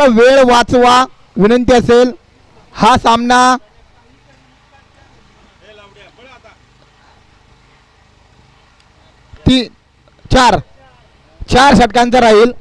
वेळ वाचवा विनंती असेल. हा सामना चार षटकांचा राहील.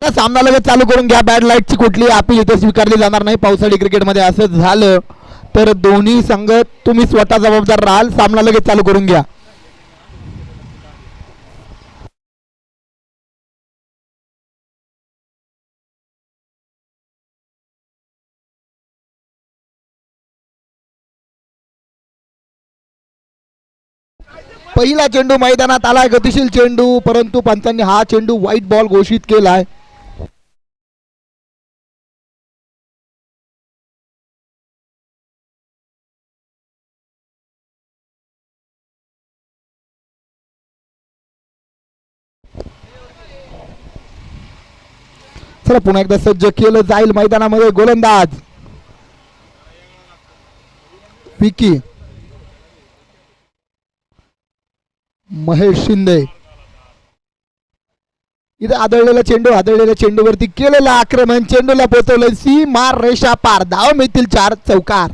सामना लगेच चालू करून घ्या. बॅड लाईटची कुठली अपील इथे स्वीकारली जाणार नाही. पावसाळी क्रिकेटमध्ये असं झालं तर दोन्ही संघ तुम्ही स्वतः जबाबदार राहाल. सामना लगेच चालू करून घ्या. पहिला चेंडू मैदानात आलाय, गतिशील चेंडू, परंतु पंचांनी हा चेंडू व्हाईट बॉल घोषित केलाय. चला पुन्हा एकदा सज्ज केलं जाईल मैदानामध्ये. गोलंदाज विकी महेश शिंदे. इथे आदळलेल्या चेंडूवरती केलेलं आक्रमण, चेंडूला पोहोचवलं सीमा रेषा पार. धाव मिळतील 4 चौकार.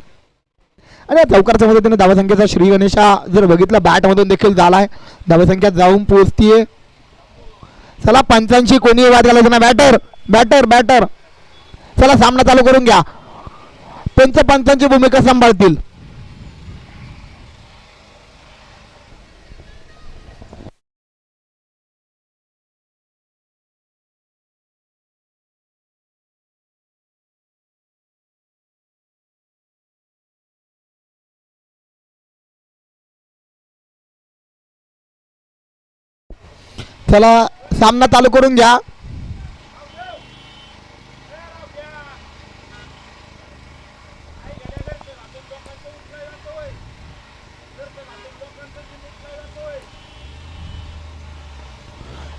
आणि चौकारच्या मदतीने धावसंख्येचा श्री गणेशा जर बघितलं बॅट मधून देखील झालाय. धावसंख्या जाऊन पोहोचतीये. चला पंचांशी कोणी वाद घालायचा ना. बॅटर चला सामना चालू करून घ्या. पंचांची भूमिका सांभाळतील. चला सामना चालू करून घ्या.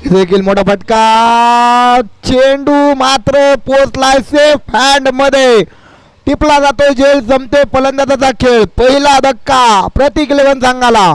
देखील मोठा फटका, चेंडू मात्र पोचलाय सेफ हँड मध्ये. टिपला जातोय झेल, जमते फलंदाजाचा खेळ. पहिला धक्का प्रतीक 11 संघाला.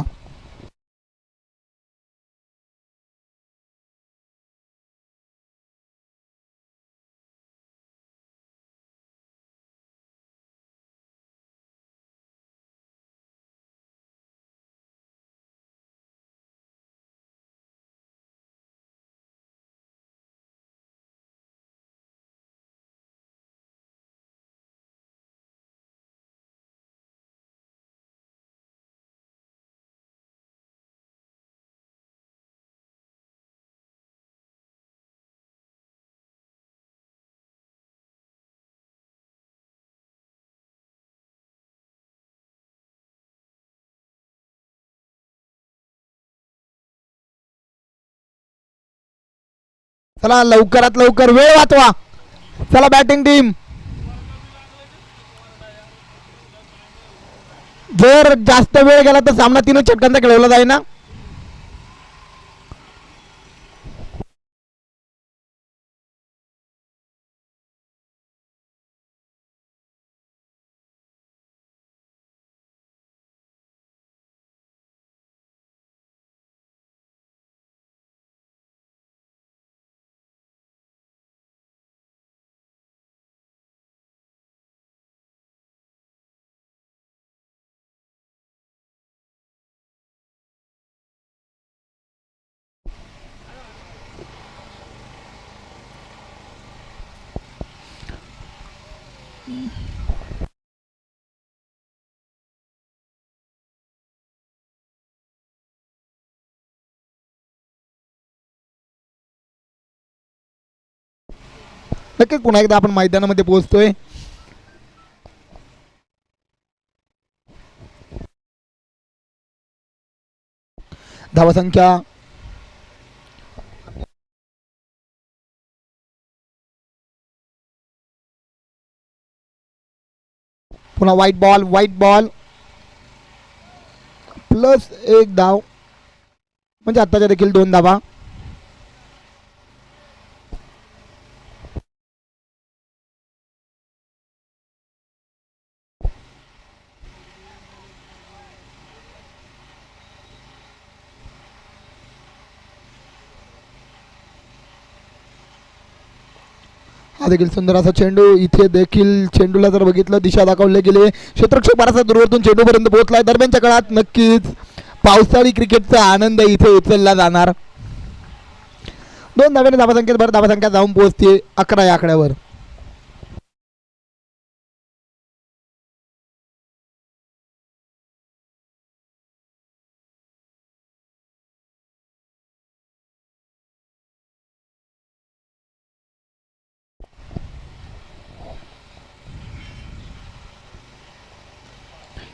चला लवकरात लवकर वेळ वाचवा. चला बॅटिंग टीम. जर जास्त वेळ गेला तर सामना 3 षटकांचा खेळवला जाईल ना. नक्कीच पुन्हा एकदा आपण मैदानामध्ये पोहोचतोय. धावसंख्या पुन्हा व्हाईट बॉल प्लस 1 धाव. म्हणजे आत्ताच्या देखील 2 धावा. हा देखील सुंदर असा चेंडू. इथे देखील चेंडूला जर बघितलं दिशा दाखवले गेले. क्षेत्ररक्षक बराचसा दूरवरतून चेंडूपर्यंत पोहोचलाय. दरम्यानच्या काळात नक्कीच पावसाळी क्रिकेटचा आनंद इथे उचलला जाणार. 2 धाव्याने धावसंख्येत भर धावसंख्या जाऊन पोहोचते 11 या आकड्यावर.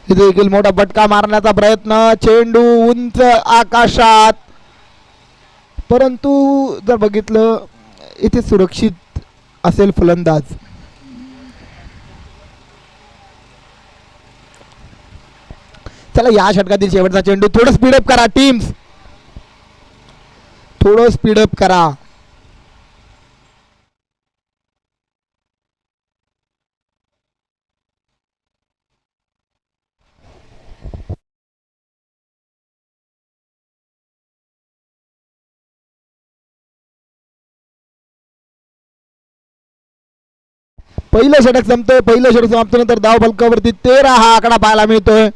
इथे देखील मोठा फटका मारण्याचा प्रयत्न. चेंडू उंच आकाशात, परंतु जर बघितलं इथे सुरक्षित असेल फलंदाज. चला या षटकातील शेवटचा चेंडू. थोडं स्पीडअप करा टीम्स, थोडं स्पीडअप करा. पहिलं षटक संपतोय. पहिलं षटक समाप्तीनंतर धाव फलकावरती 13 हा आकडा पाहायला मिळतोय.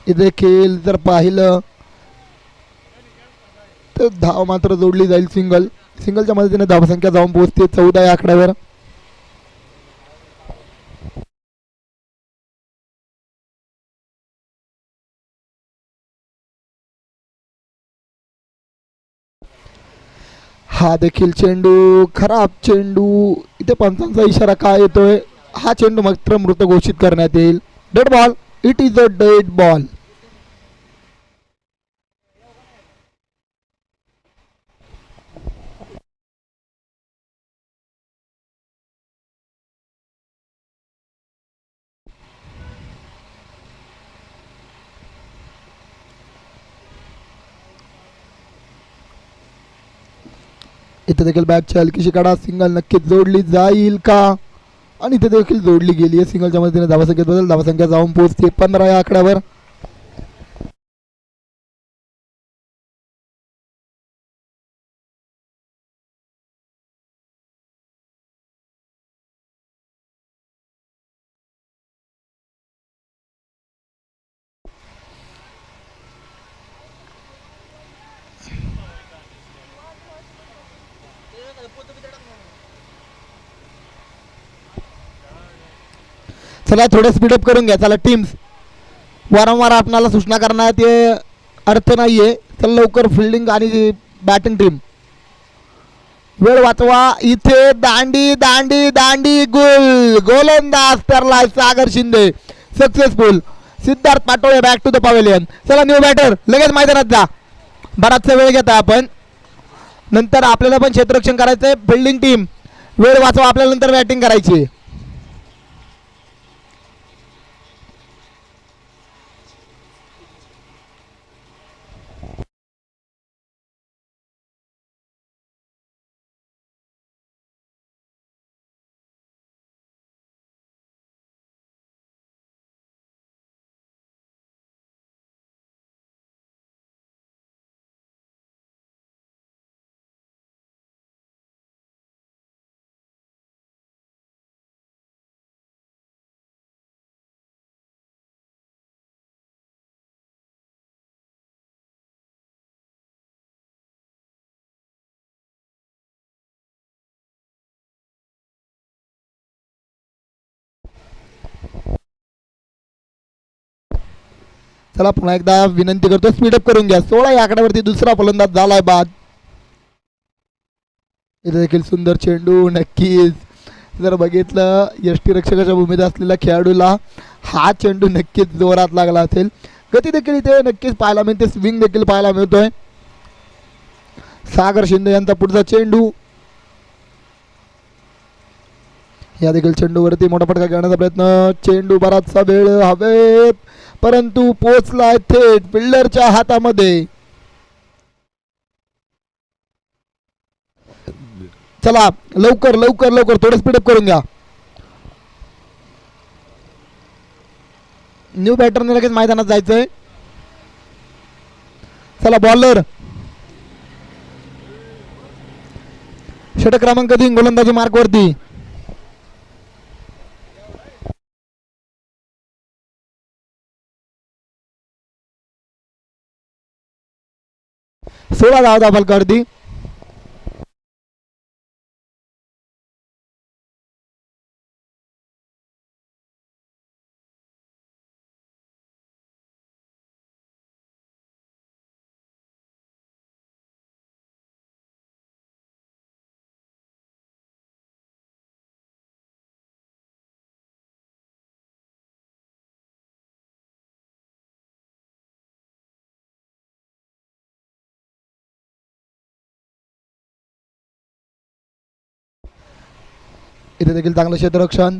इथे खेळ जर पाहिलं तर धाव मात्र जोडली जाईल. सिंगलच्या मदतीने धावसंख्या जाऊन पोहोचते 14 या आकड्यावर. हा देखील चेंडू खराब चेंडू. इथे पंचांचा इशारा काय येतोय? हा चेंडू मात्र मृत घोषित करण्यात येईल. Dead ball. It is a dead ball. इथे देखील बॅटची हलकीशी काढा. सिंगल नक्कीच जोडली जाईल का? आणि इथे देखील जोडली गेली आहे. सिंगलच्या मदतीने धावसंख्येत बदल. धावसंख्या जाऊन पोहोचते 15 या आकड्यावर. चला थोडं स्पीडअप करून घ्या. चला टीम्स, वारंवार आपणाला सूचना करण्यात ये अर्थ नाहीये. चला लवकर फिल्डिंग आणि बॅटिंग टीम वेळ वाचवा. इथे दांडी दांडी दांडी गुल. गोलंदाज ठरलाय Sagar Shinde. Successful. Siddharth Patole back to the pavilion. चला न्यू बॅटर लगेच मैदानात जा. बराचसा वेळ घेता आपण. नंतर आपल्याला पण क्षेत्ररक्षण करायचंय. फिल्डिंग टीम वेळ वाचवा. आपल्याला नंतर बॅटिंग करायची. चला पुन्हा एकदा विनंती करतो स्पीडअप करून घ्या. 16 या आकड्यावरती दुसरा फलंदाज झालाय बाद. इथे देखील सुंदर चेंडू. नक्कीच जर बघितलं यष्टीरक्षकाच्या भूमिकेत असलेल्या खेळाडूला हा चेंडू नक्कीच जोरात लागला असेल. गती देखील इथे नक्कीच पाहायला मिळते. स्विंग देखील पाहायला मिळतोय. सागर शिंदे यांचा पुढचा चेंडू. या देखील चेंडूवरती मोठा फटका घेण्याचा प्रयत्न. चेंडू बराचसा वेळ हवेत परंतु पोचलाय थेट फिल्डरच्या हातामध्ये. चला लवकर लवकर लवकर थोडं स्पीडअप करून घ्या. न्यू बॅटरने लगेच मैदानात जायचंय. चला बॉलर षटक क्रमांक 3 गोलंदाजी मार्क वरती. सोळा धावा फलकावरती. इथे देखील चांगलं क्षेत्ररक्षण.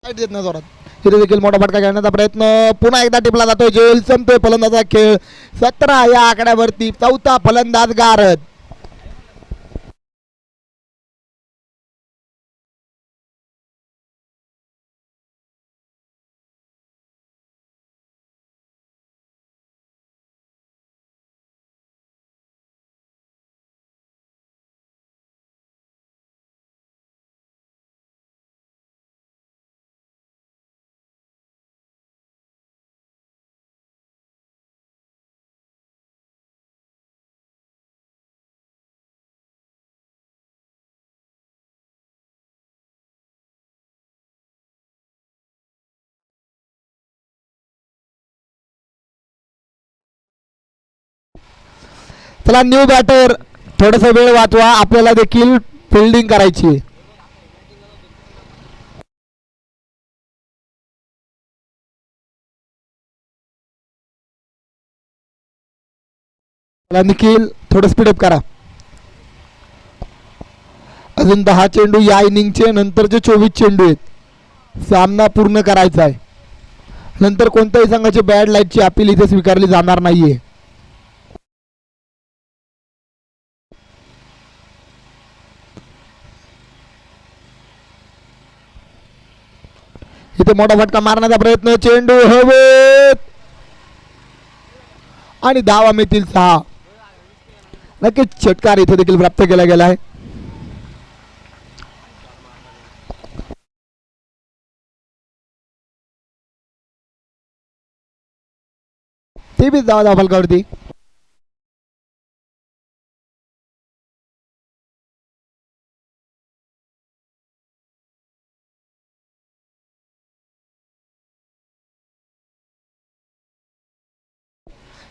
जोरात इथे देखील मोठा फटका घेण्याचा प्रयत्न. पुन्हा एकदा टिपला जातोय. जेल संपतोय फलंदाजा खेळ. 17 या आकड्यावरती चौथा फलंदाज गारद. चला न्यू बॅटर थोडस वेळ वाचवा. आपल्याला देखील फिल्डिंग करायची. चला निखिल थोडं स्पीडअप करा. अजून 10 चेंडू या इनिंगचे. नंतरचे 24 चेंडू आहेत. सामना पूर्ण करायचा आहे. नंतर कोणत्याही संघाची बॅड लाईटची अपील इथे स्वीकारली जाणार नाहीये. इथे मोठा फटका मारण्याचा प्रयत्न. चेंडू हवेत आणि धावा मिळतील 6. नक्कीच षटकार इथे देखील प्राप्त केला गेला आहे. ते बी धावा फलकावरती.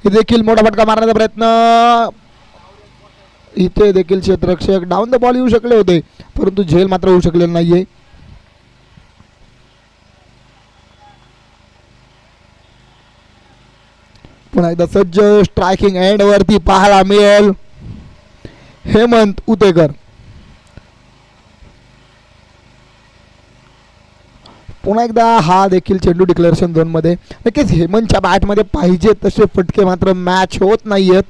देखील मोठा फटका मारण्याचा प्रयत्न. इथे देखील क्षेत्ररक्षक डाऊन द बॉल येऊ शकले होते परंतु झेल मात्र होऊ शकलेलं नाहीये. पुन्हा एकदा सज्ज. स्ट्रायकिंग एंड वरती पाहायला मिळेल हेमंत उतेकर. पुन्हा एकदा हा देखील चेंडू डिक्लेरेशन झोन मध्ये. नक्कीच हेमंतच्या बॅटमध्ये पाहिजे तसे फटके मात्र मॅच होत नाहीयेत.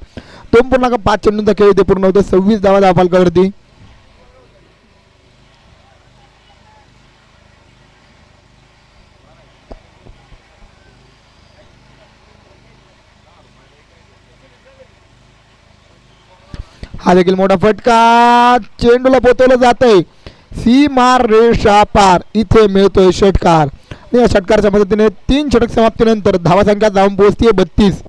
2.5 चेंडूंचा खेळ इथे पूर्ण होतो. 26 धावा फलकावरती. हा देखील मोठा फटका. चेंडूला पोचवलं जात आहे. सीमा रेषा पार इथे मिळतोय षटकार. या षटकारच्या मदतीने 3 षटक समाप्तीनंतर धावा संख्या जाऊन पोहोचते 32.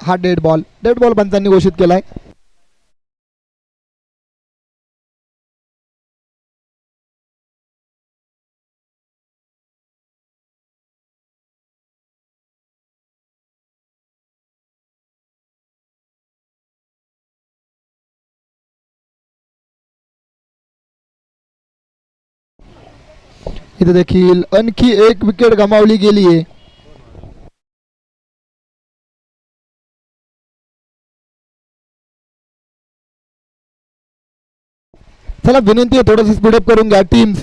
हा डेड बॉल पंचांनी घोषित केलाय. इथे देखील आणखी एक विकेट गमावली गेली आहे. चला विनंती आहे थोडंसं स्पीडअप करून घ्या टीम्स.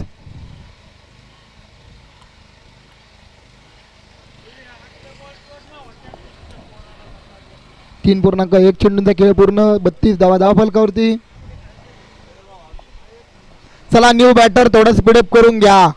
तीन पूर्णांक 1 चेंडूंचा खेळ पूर्ण 32 धावा फलकावरती. चला न्यू बॅटर थोडं स्पीडअप करून घ्या.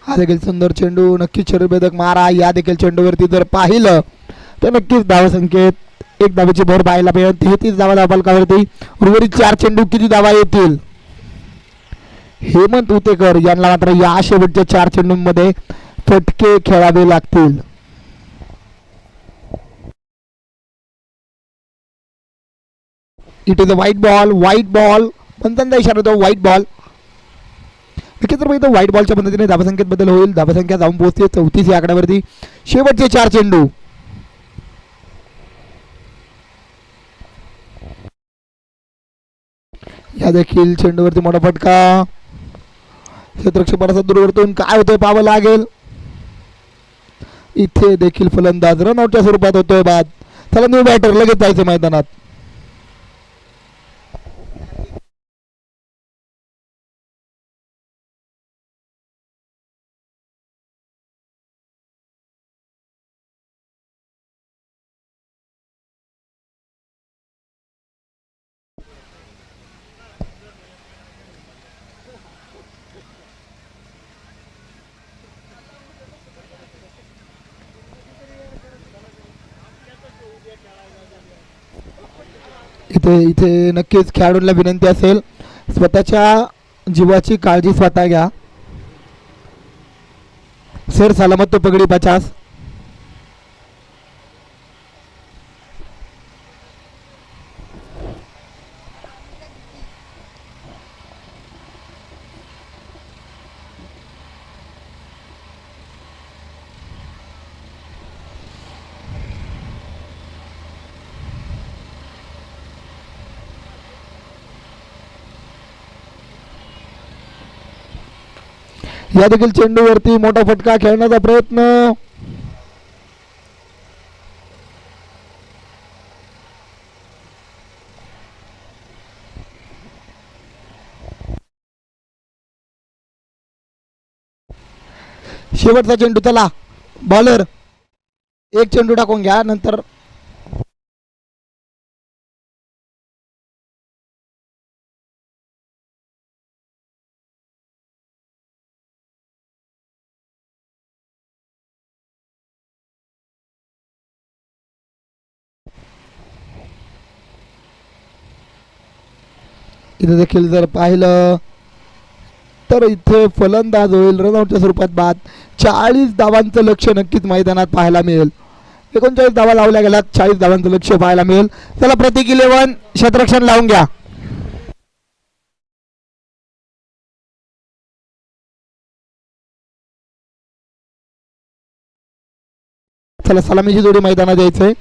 हा देखील सुंदर चेंडू, नक्कीच शरीरभेदक मारा. या देखील चेंडूवरती जर पाहिलं तर नक्कीच धावसंख्येत 1 धावेची भर पाहायला मिळेल. 33 धावा फलकावरती. उर्वरित 4 चेंडू किती धावा येतील? हेमंत उतेकर यांना मात्र या शेवटच्या 4 चेंडूंमध्ये फटके खेळावे लागतील. It is a white ball. पंचांचा इशारा होतो व्हाईट बॉल. नक्कीच तर व्हाईट बॉलच्या पद्धतीने धावसंख्येत बदल होईल. धावसंख्या जाऊन पोहोचते 34 या आकड्यावरती. शेवटचे 4 चेंडू. या देखील चेंडूवरती मोठा फटका. क्षेत्रक्षेपाचा दूरवरतून काय होतंय पाहावं लागेल. इथे देखील फलंदाज रनआउटच्या स्वरूपात होतोय बाद. चला न्यू बॅटर लगेच जायचं मैदानात. इथे नक्कीच खेळाडूंना विनंती असेल स्वतःच्या जीवाची काळजी स्वतः घ्या. सर सलामत तो पगडी 50. या देखील चेंडूवरती मोठा फटका खेळण्याचा प्रयत्न. शेवटचा चेंडू. चला बॉलर एक चेंडू टाकून घ्या नंतर इथे देखील जर पाहिलं तर इथे फलंदाज होईल रनआउटच्या स्वरूपात बाद. 40 धावांचं लक्ष नक्कीच मैदानात पाहायला मिळेल. 39 धावा लावल्या गेल्यात, 40 धावांचं लक्ष पाहायला मिळेल. चला प्रतीक 11 क्षेत्ररक्षण लावून घ्या. चला सलामीची जोडी मैदानात द्यायचंय.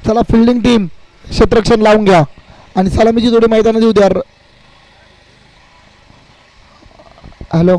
चला फिल्डिंग टीम क्षेत्ररक्षण लावून घ्या आणि सलामीची जोडी मैदानात येऊ द्या. हॅलो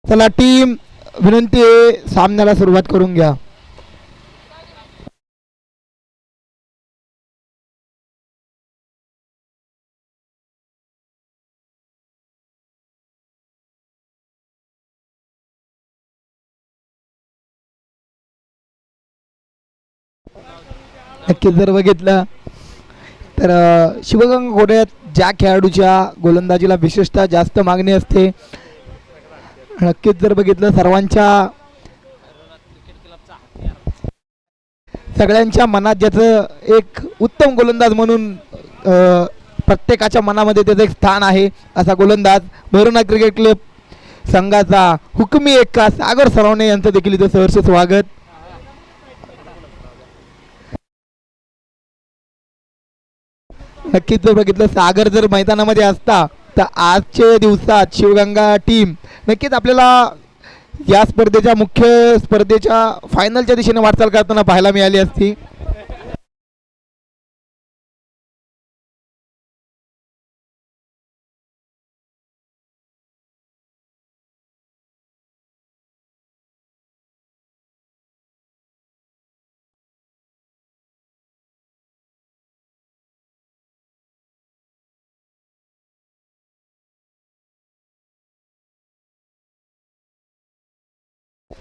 चला टीम विनंती आहे सामन्याला सुरुवात करून घ्या. नक्कीच जर बघितलं तर शिवगंगा घोड्यात ज्या खेळाडूच्या गोलंदाजीला विशेषतः जास्त मागणी असते, नक्कीच जर बघितलं सगळ्यांच्या मनात ज्याचं एक उत्तम गोलंदाज म्हणून प्रत्येकाच्या मनामध्ये त्याचं एक स्थान आहे असा गोलंदाज भैरवनाथ क्रिकेट क्लब संघाचा हुकमी एक्का सागर सरावणे यांचं देखील इथं सहर्ष स्वागत. नक्कीच जर बघितलं सागर जर मैदानामध्ये असता तर आजच्या दिवसात शिवगंगा टीम नक्कीच आपल्याला या स्पर्धेच्या मुख्य स्पर्धेच्या फायनलच्या दिशेने वाटचाल करताना पाहायला मिळाली असती.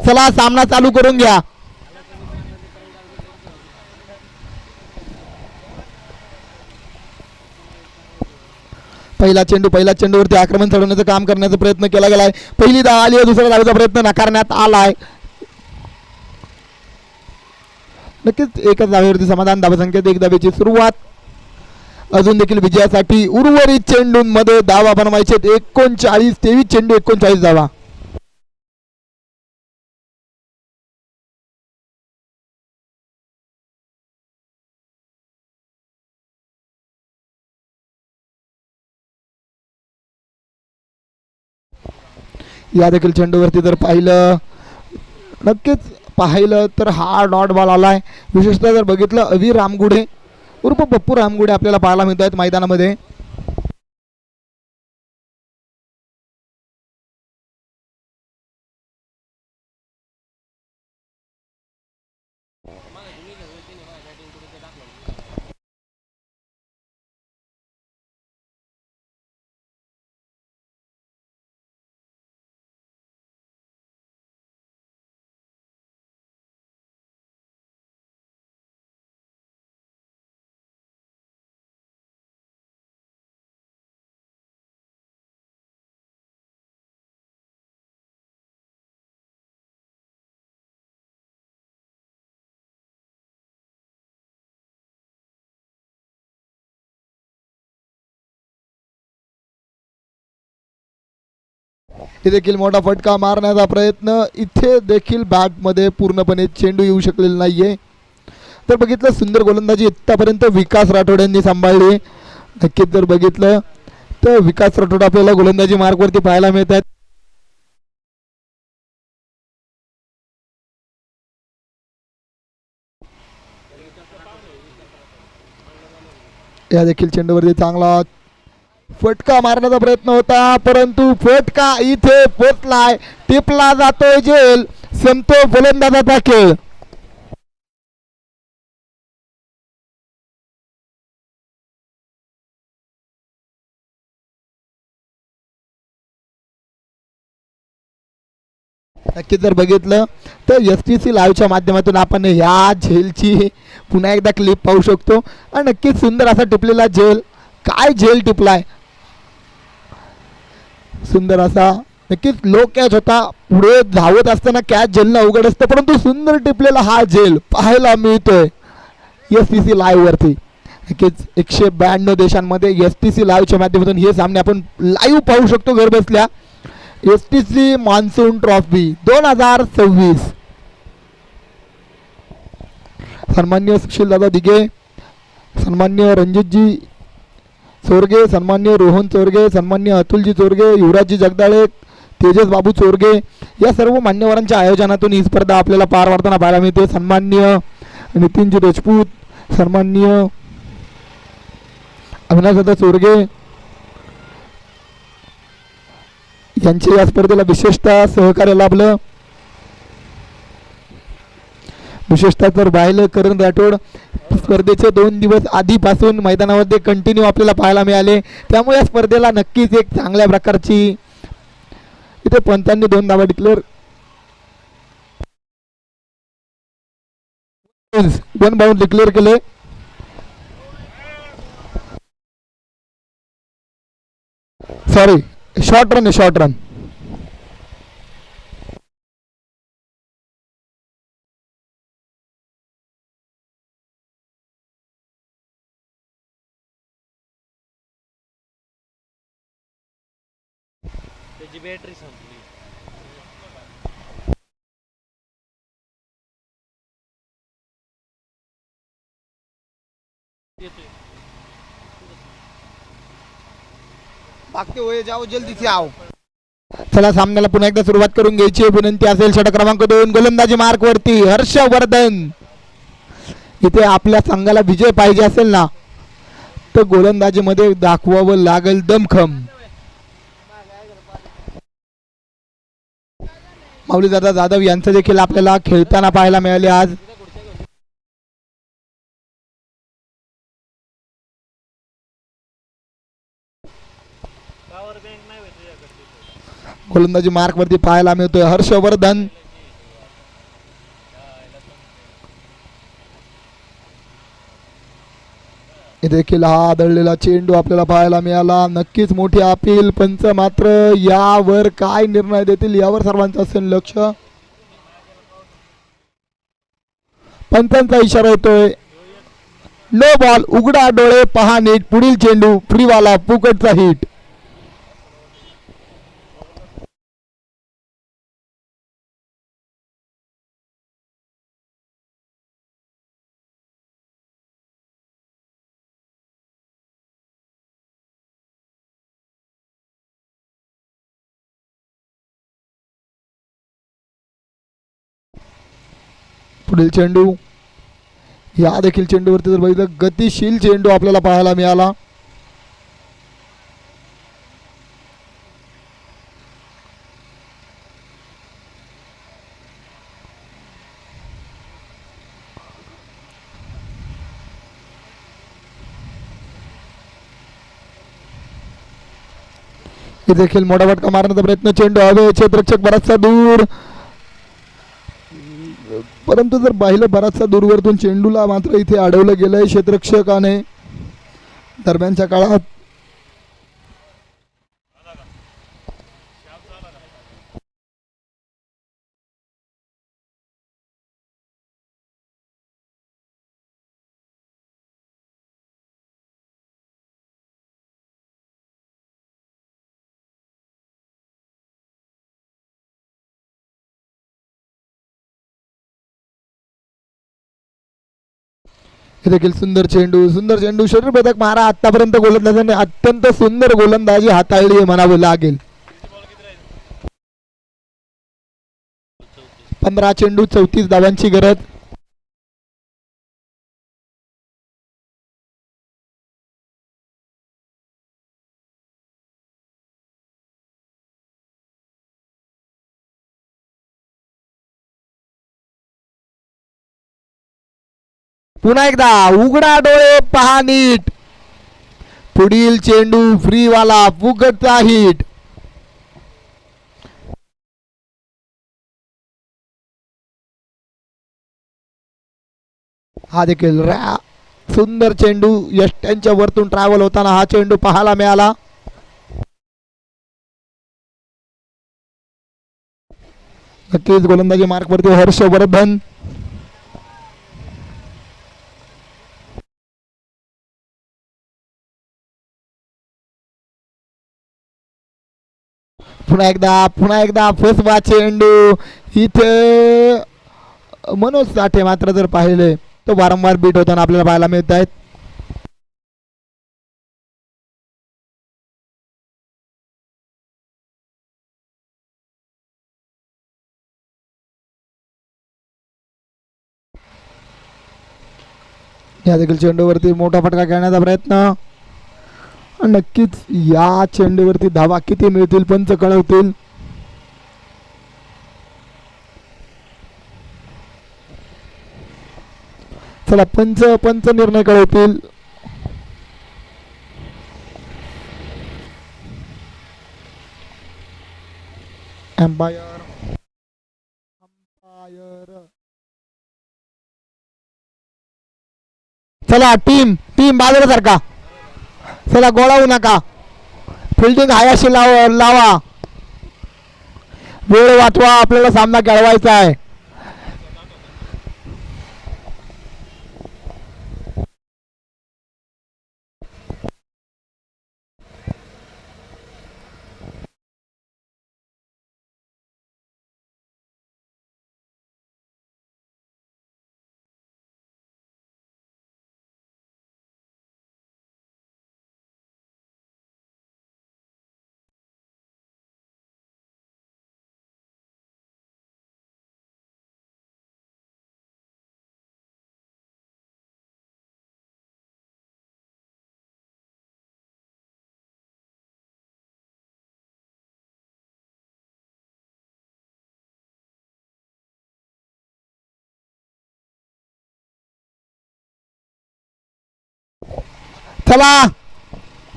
चला सामना चालू करून घ्या. पहिला चेंडूवरती आक्रमण चढवण्याचं काम करण्याचा प्रयत्न केला गेलाय. पहिली धाव आली आहे, दुसऱ्या धावेचा प्रयत्न नाकारण्यात आलाय. नक्कीच एकच धावेवरती समाधान. धावसंख्येत एक धावेची सुरुवात. अजून देखील विजयासाठी उर्वरित चेंडूंमध्ये धावा बनवायचे. 39 23 चेंडू 39 धावा. या देखील चेंडूवरती जर पाहिलं, नक्कीच पाहिलं तर हा डॉट बॉल आलाय. विशेषतः जर बघितलं अवी रामगुडे उर्फ पप्पू रामगुडे आपल्याला पाहायला मिळत आहेत मैदानामध्ये. इथे देखील मोठा फटका मारण्याचा प्रयत्न. इथे देखील बॅटमध्ये पूर्णपणे चेंडू येऊ शकलेला नाहीये. तर बघितलं सुंदर गोलंदाजी आतापर्यंत विकास राठोड यांनी सांभाळली. नक्कीच जर बघितलं तर विकास राठोड आपल्याला गोलंदाजी मार्कवरती पाहायला मिळत आहेत. या देखील चेंडूवरती चांगला फटका मारण्याचा प्रयत्न होता, परंतु फटका इथे पोचलाय. टिपला जातोय झेल. संपतो गोलंदाजाचा खेळ. नक्कीच जर बघितलं तर STC लाईव्हच्या माध्यमातून आपण या झेलची पुन्हा एकदा क्लिप पाहू शकतो. आणि नक्कीच सुंदर असा टिपलेला झेल. काय झेल टिपलाय, सुंदर असा. नक्कीच लो कॅच होता. पुढे धावत असताना कॅच झेलणं अवघड असतं, परंतु सुंदर टिपलेला हा झेल पाहायला मिळतोय STC लाईव्ह वरती. नक्कीच 192 देशांमध्ये STC लाईव्हच्या माध्यमातून हे सामने आपण लाईव्ह पाहू शकतो घर बसल्या. STC monsoon trophy 2026. सन्मान्य सुशील दादा दिघे, सन्मान्य रणजितजी चोरगे, सन्मान्य रोहन चोरगे, सन्मान्य अतुलजी चोरगे, युवराजजी जगदाळे, तेजस बाबू चोरगे या सर्व मान्यवरांच्या आयोजनातून ही स्पर्धा आपल्याला पार पाडताना पाहायला मिळते. सन्मान्य नितीनजी राजपूत, सन्मान्य अविनाश दादा चोरगे यांचे या स्पर्धेला विशेषतः सहकार्य लाभलं. विशेषतः तर पाहिलं करण राठोड स्पर्धेचे 2 दिवस आधीपासून मैदानामध्ये कंटिन्यू आपल्याला पाहायला मिळाले. त्यामुळे या स्पर्धेला नक्कीच एक चांगल्या प्रकारची. इथे पंचांनी 2 धावा डिक्लेअर, 1 बाउंड डिक्लेअर केले. सॉरी, शॉर्ट रन आहे, शॉर्ट रन. त्याची बॅटरी संपली. भागते हुए जाओ, जल्दी से आओ. चला सामन्याला पुन्हा एकदा सुरुवात करून घ्यायची विनंती असेल. षटक क्रमांक 2 गोलंदाजी मार्क वरती हर्षवर्धन. इथे आपल्या संघाला विजय पाहिजे असेल ना तर गोलंदाजी मध्ये दाखवावं लागेल दमखम. माऊलीदादा जाधव यांचं देखील आपल्याला खेळताना पाहायला मिळाले आज. गोलंदाजी मार्क वरती पाहायला मिळतोय हर्षवर्धन. देखील हा आदळलेला चेंडू आपल्याला पाहायला मिळाला. नक्कीच मोठी अपील. पंच मात्र यावर काय निर्णय देतील यावर सर्वांचं असेल लक्ष. पंचांचा इशारा येतोय. नो बॉल, उघडा डोळे पहा नीट, पुढील चेंडू फ्रीवाला फुकटचा हिट. पुढील चेंडू, या देखील चेंडूवरती जर बघितलं गतिशील चेंडू आपल्याला पाहायला मिळाला. हे देखील मोठा फटका मारण्याचा प्रयत्न, चेंडू हवे, क्षेत्ररक्षक बराचसा दूर, परंतु जर पाहिलं बराचसा दूरवरतून चेंडूला मात्र इथे अडवलं गेलंय क्षेत्ररक्षकाने. दरम्यानच्या काळात हे देखील सुंदर चेंडू शरीरभेदक मारा. आतापर्यंत गोलंदाजांनी अत्यंत सुंदर गोलंदाजी हाताळली आहे म्हणावं लागेल. 15 चेंडू 34 धावांची गरज. पुन्हा एकदा उघडा डोळे पहा नीट, पुढील चेंडू फ्रीवाला फुकटचा हिट. हा देखील सुंदर चेंडू यष्ट्यांच्या वरतून ट्रॅव्हल होताना हा चेंडू पाहायला मिळाला. नक्कीच गोलंदाजी मार्क वरती हर्षवर्धन. पुन्हा एकदा फसवा चेंडू. इथे मनोज साठे मात्र जर पाहिले तो वारंवार बीट होताना आपल्याला पाहायला मिळत आहेत. या देखील चेंडूवरती मोठा फटका खेळण्याचा प्रयत्न. नक्कीच या चेंडूवरती धावा किती मिळतील पंच कळवतील. चला पंच निर्णय कळवतील. अंपायर चला टीम बाजूला सारखा. चला गोळावू नका, फिल्डिंग हायाशी लावा, वेळ वाचवा, आपल्याला सामना खेळवायचा आहे. चला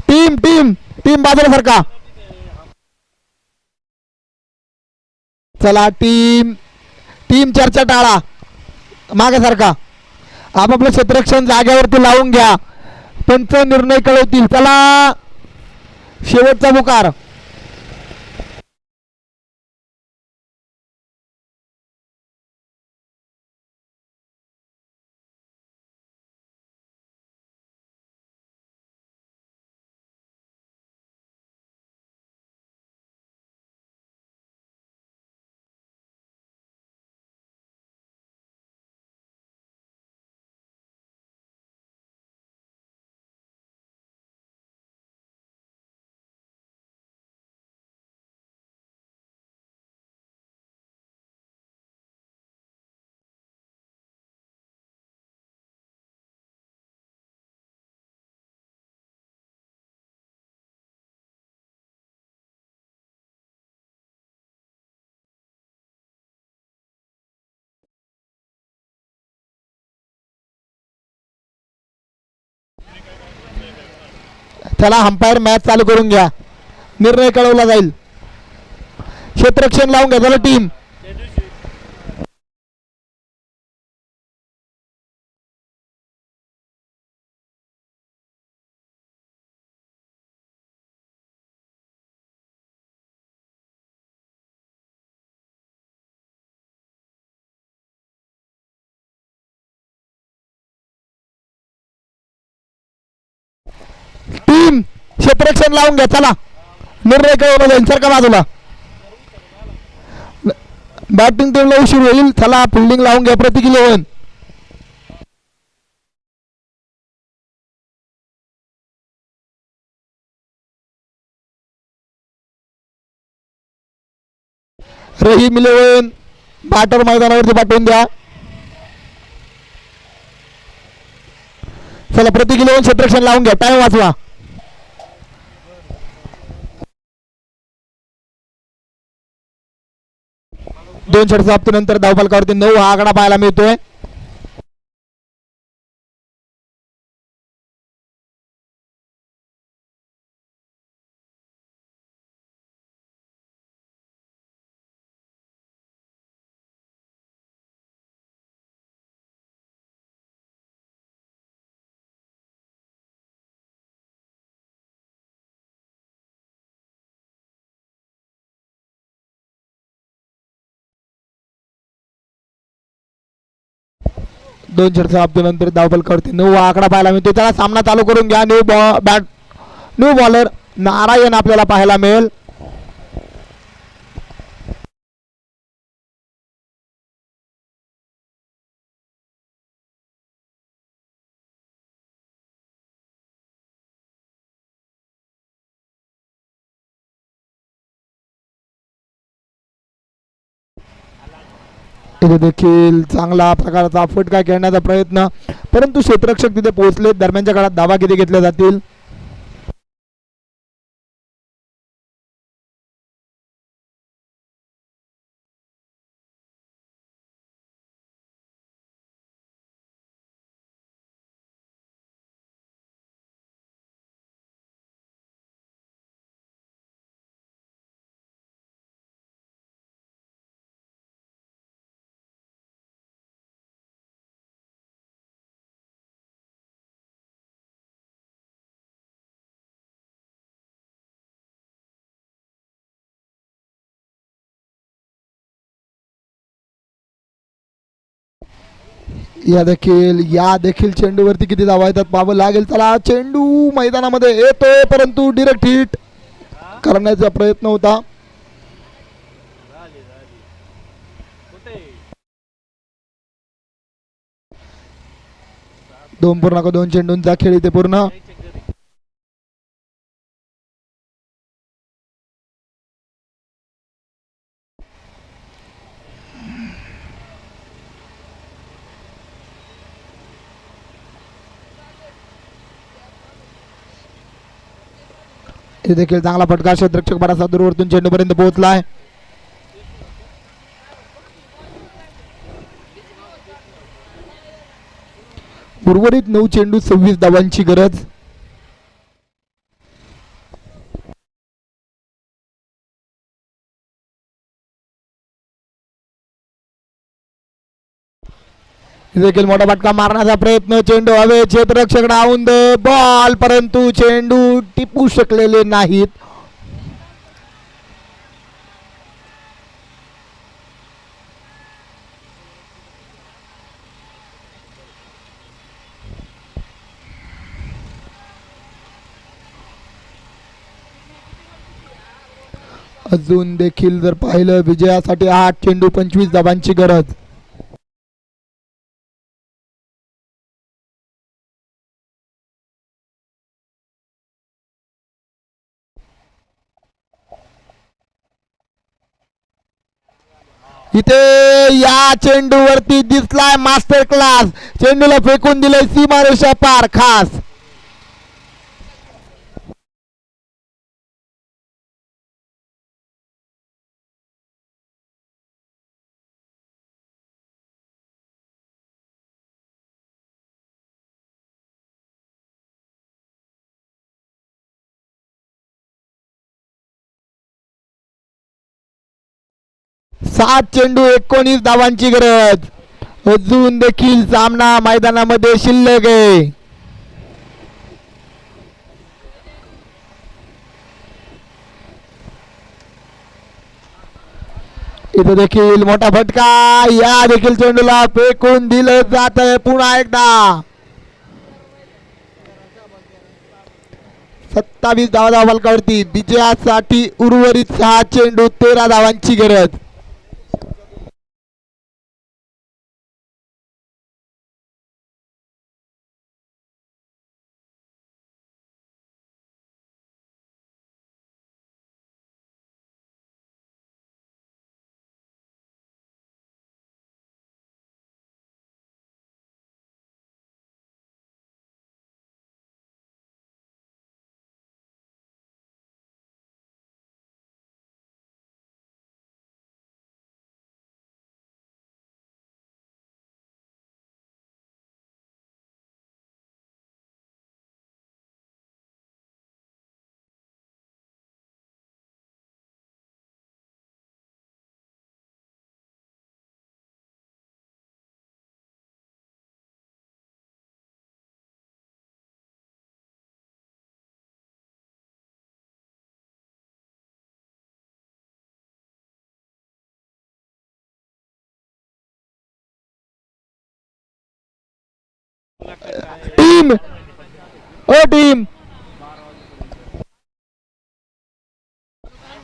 टीम बाजूला सारखा. चला टीम चर्चा टाळा, मागे सारखा. आपापलं क्षेत्ररक्षण जागेवरती लावून घ्या, पंच निर्णय कळवतील. चला शेवटचा पुकार. त्याला अंपायर मॅच चालू करून घ्या, निर्णय कळवला जाईल. क्षेत्ररक्षण लावून घ्या, चला टीम. त्या दिवशी टीम क्षेत्ररक्षण लावून घ्या, चला निर्णय कळवला जाईल. सर का बाजूला, बॅटिंग टीमला उशीर होईल. चला फिल्डिंग लावून घ्या, प्रतीक 11. रहीम 11 बॅटर मैदानावरती पाठवून द्या. चला प्रतीक 11 क्षेत्ररक्षण लावून घ्या, टाइम वाचवा. दोन षटक समाप्तीनंतर धावफलकावरती 9 हा आकडा पाहायला मिळतोय. दोन षटक समाप्तीनंतर धावफलकावरती 9 हा आकडा पाहायला मिळतोय. त्याला सामना चालू करून घ्या. न्यू बॉलर नारायण आपल्याला पाहायला मिळेल. तिथे देखील चांगला प्रकारचा फटका खेळण्याचा प्रयत्न, परंतु क्षेत्ररक्षक तिथे पोहोचले. दरम्यानच्या काळात धावा किती घेतल्या जातील. या देखील चेंडूवरती किती धावा येतात पाहावं लागेल. चला चेंडू मैदानामध्ये येतोय, परंतु डिरेक्ट हिट करण्याचा प्रयत्न होता. झाली कुठे 2.2 चेंडूंचा खेळ इथे पूर्ण. जायचे घरी. इथे देखील चांगला फटका, क्षेत्ररक्षक बराचसा दूरवरतून चेंडूपर्यंत पोहोचलाय. उर्वरित 9 चेंडू 26 धावांची गरज. देखील मोठा फटका मारण्याचा प्रयत्न, चेंडू हवे, क्षेत्ररक्षक डाऊन द बॉल, परंतु चेंडू टिपू शकलेले नाहीत. अजून देखील जर पाहिलं विजयासाठी 8 चेंडू 25 धावांची गरज. इथे या चेंडूवरती दिसलाय मास्टर क्लास, चेंडूला फेकून दिलंय सीमारेषा पार खास. 7 चेंडू 19 धावांची गरज. अजून देखील सामना मैदानामध्ये शिल्लक आहे. इथे देखील मोठा फटका. या देखील चेंडूला फेकून दिलं जात आहे पुन्हा एकदा. 27 धावा फलकावरती. विजयासाठी उर्वरित 6 चेंडू 13 धावांची गरज. टीम ओ टीम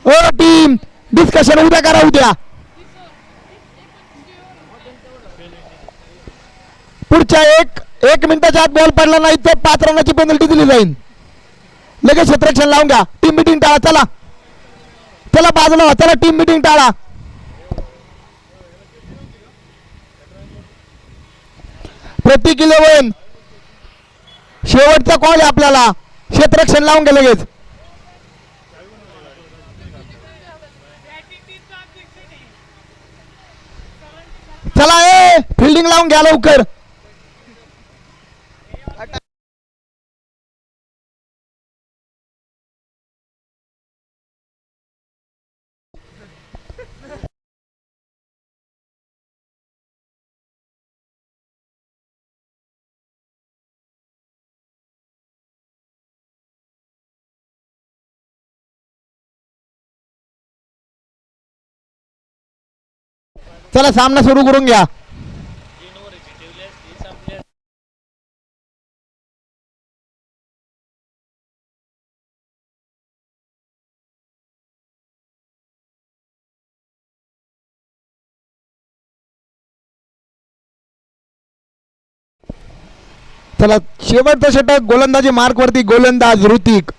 ओ टीम डिस्कशन उद्या करा. उद्या पुढच्या एक मिनिटाच्या आत बॉल पडला नाही तर 5 रनाची पेनल्टी दिली जाईल. लगेच क्षेत्ररक्षण लावून घ्या. टीम मिटिंग टाळा. चला चला बाजूला. चला टीम मिटिंग टाळा. प्रतीक 11 शेवटचा कॉल आहे आपल्याला. क्षेत्ररक्षण लावून घ्या लगेच. चला फिल्डिंग लावून घ्या लवकर. चला सामना सुरू करून घ्या. चला शेवटचा षटक गोलंदाजी मार्क वरती गोलंदाज ऋतिक.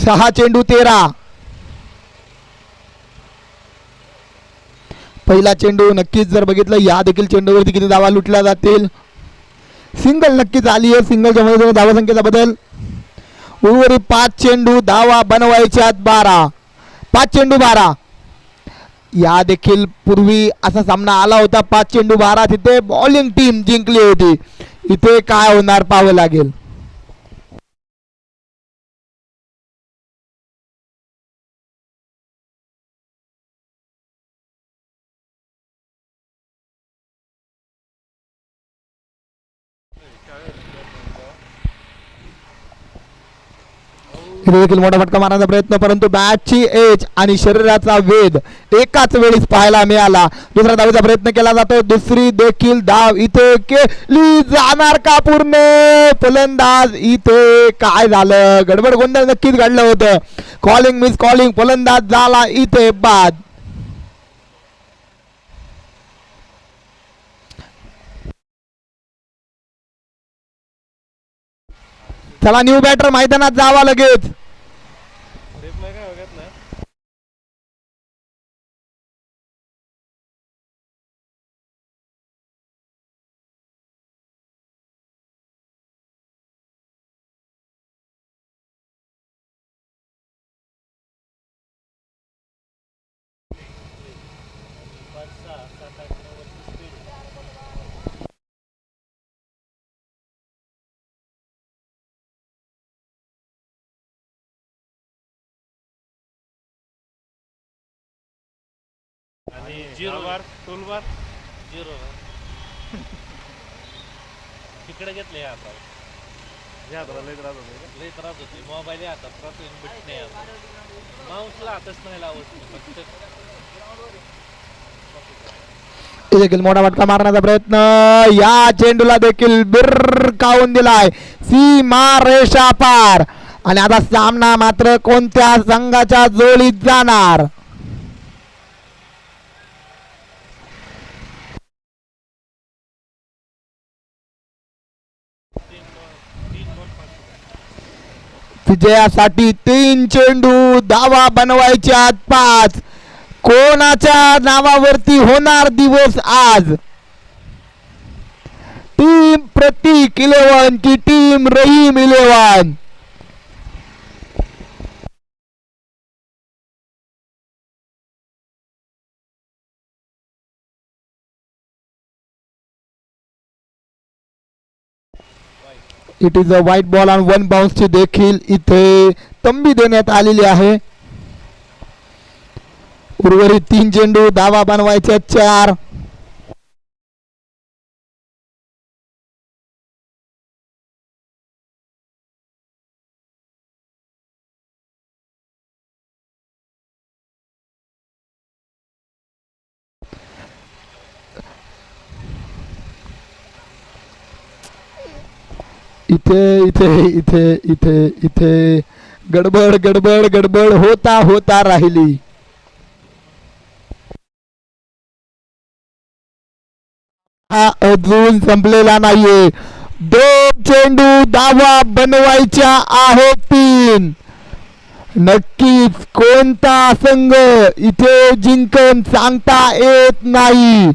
सहा चेंडू 13. पहिला चेंडू नक्कीच जर बघितलं या देखील चेंडूवरती किती धावा लुटल्या जातील. सिंगल नक्कीच आली आहे. सिंगलच्या मध्ये धावा संख्येचा बदल. उर्वरित 5 चेंडू धावा बनवायच्यात 12. 5 चेंडू 12. या देखील पूर्वी असा सामना आला होता. 5 चेंडू 12. तिथे बॉलिंग टीम जिंकली होती. इथे काय होणार पाहावं लागेल. इथे देखील मोठा फटका मारण्याचा प्रयत्न परंतु बॅटची एज आणि शरीराचा वेध एकाच वेळीच पाहायला मिळाला. दुसरा धावेचा प्रयत्न केला जातो. दुसरी देखील धाव इथे केली जाणार का पूर्ण. फलंदाज इथे काय झालं. गडबड गोंधळ नक्कीच घडलं होतं. Calling miss calling. फलंदाज झाला इथे बाद. चला न्यू बॅटर मैदानात जावा लगेच. झिरो बार टूल बार झिरो तिकडे घेतले आता लय त्रास होते मोबाईल हातात राहतो बिट नाही माऊसला हातच नाही लावत फक्त इथे देखील मोठा फटका मारण्याचा प्रयत्न या चेंडूला देखील बिरकावून दिलाय सीमा रेषा पार आणि आता सामना मात्र कोणत्या संघाच्या जोडीत जाणार विजयासाठी 3 चेंडू धावा बनवायच्या 5 कोणाच्या नावावरती होणार दिवस आज टीम प्रतीक 11 की team Rahim 11 it is a white ball on 1 bounce ची देखील इथे तंबी देण्यात आलेली आहे उर्वरित 3 चेंडू धावा बनवायच्या 4 इथे इथे इथे इथे इथे गडबड गडबड गडबड होता होता राहिली हा अजून संपलेला नाहीये 2 चेंडू धावा बनवायच्या आहेत 3 नक्कीच कोणता संघ इथे जिंकून सांगता येत नाही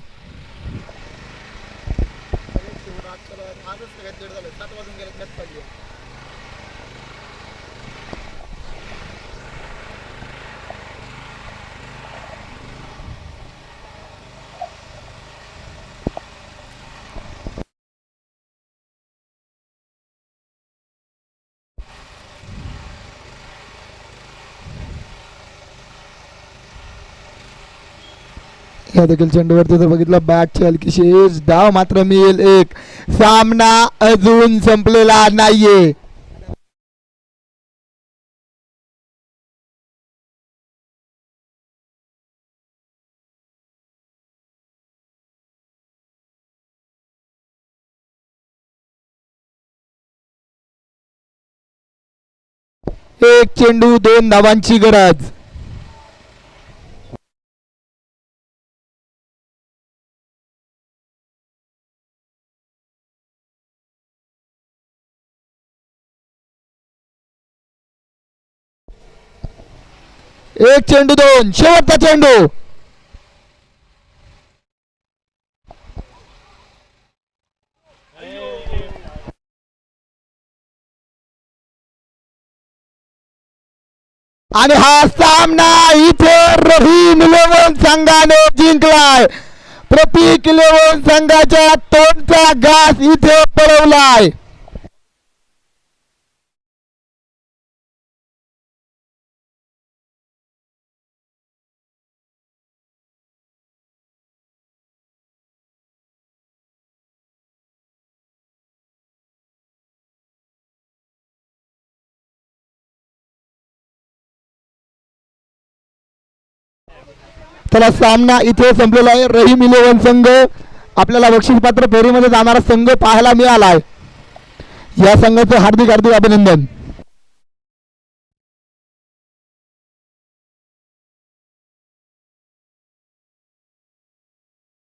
या देखील चेंडूवरती जर बघितलं बॅटची हलकीशी एज धाव मात्र मिळेल 1 सामना अजून संपलेला नाहीये एक चेंडू 2 धावांची गरज एक चेंडू 2 शेवटचा चेंडू आणि हा सामना इथे रहीम 11 संघाने जिंकलाय प्रतीक 11 संघाच्या तोंडचा घास इथे पळवलाय चला सामना इथे संपलेला आहे रहीम 11 संघ आपल्याला बक्षीसपात्र फेरीमध्ये जाणारा संघ पाहायला मिळालाय या संघाचे हार्दिक हार्दिक अभिनंदन